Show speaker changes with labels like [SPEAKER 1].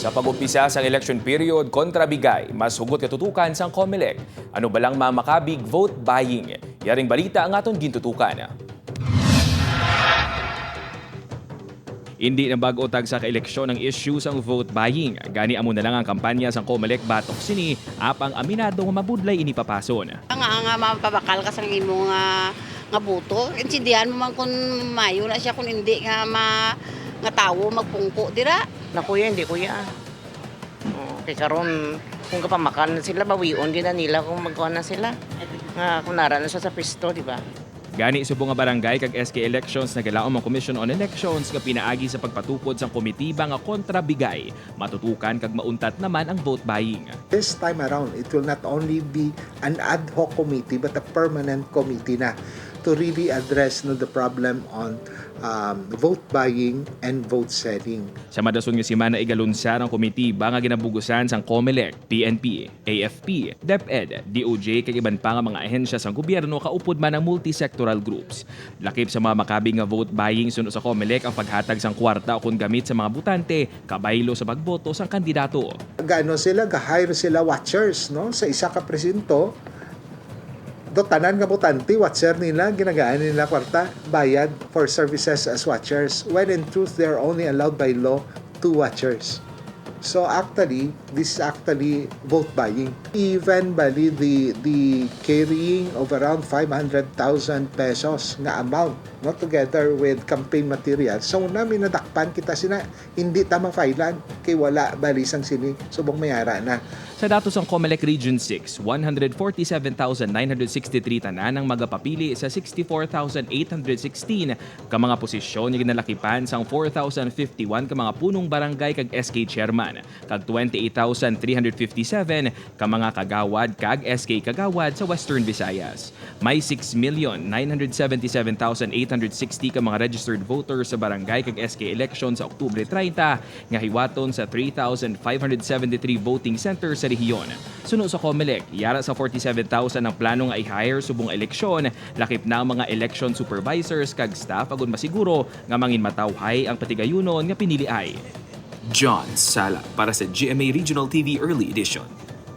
[SPEAKER 1] Sa pag-umpisa sa election period kontra bigay, mas hugot katutukan sang COMELEC. Ano balang mamakabig vote buying? Yaring balita ang aton gintutukan. Hindi na bago tag sa kaeleksyon ang issue sang vote buying. Gani amo na lang ang kampanya sang COMELEC batok sini apang aminado nga mabudlay inipapason.
[SPEAKER 2] Nga mapabakal ka sa imo nga boto. Intindihan mo man kung mayo na siya kung hindi nga tawo magpungko dira.
[SPEAKER 3] Na kuya, hindi kuya. Kaya karon kung kapamakan na sila, bawion din na nila kung magkuha na sila. Nga kunara na siya sa pisto, di ba?
[SPEAKER 1] Gani subong nga barangay kag SK elections nagalaom ang Commission on Elections nga pinaagi sa pagpatukod sang komitiba nga kontra bigay. Matutukan kag mauntat naman ang vote buying.
[SPEAKER 4] This time around, it will not only be an ad hoc committee but a permanent committee na to really address the problem on vote buying and vote selling.
[SPEAKER 1] Sa madason nga simana igalunsar ang komitiba nga ginabugusan sang COMELEC, PNP, AFP, DepEd, DOJ kag iban pa nga mga ahensya sang gobyerno kaupod man ang multisectoral groups. Lakip sa mga makabing nga vote buying suno sa COMELEC ang paghatag sang kwarta o kung gamit sa mga butante kabaylo sa pagboto sang kandidato.
[SPEAKER 4] Gaano sila, ga-hire sila watchers, no? Sa isa ka presinto, tanan nga butante, watcher nila, ginagaan nila kwarta, bayad for services as watchers. When in truth, they are only allowed by law 2 watchers. So actually, this is actually vote buying. Even bali the carrying of around 500,000 pesos nga amount, no, together with campaign materials. So namin nadakpan kita sina hindi tama filean kay wala balisang sini subong mayara na.
[SPEAKER 1] Sa datos ng COMELEC Region 6, 147,963 tanan ang magapapili sa 64,816 ka mga posisyon nga ginalakipan sang 4,051 ka mga punong barangay kag SK chairman kag 28,357 ka mga kagawad kag SK kagawad sa Western Visayas. May 6,977,860 ka mga registered voters sa barangay kag SK election sa Oktubre 30 nga hiwaton sa 3,573 voting centers sa rehiyon. Suno sa COMELEC, yara sa 47,000 ang planong i-hire subong eleksyon, lakip na ang mga election supervisors kag staff agon masiguro nga mangin matawhay ang patigayunon nga pinili ay.
[SPEAKER 5] John Sala para sa GMA Regional TV Early Edition.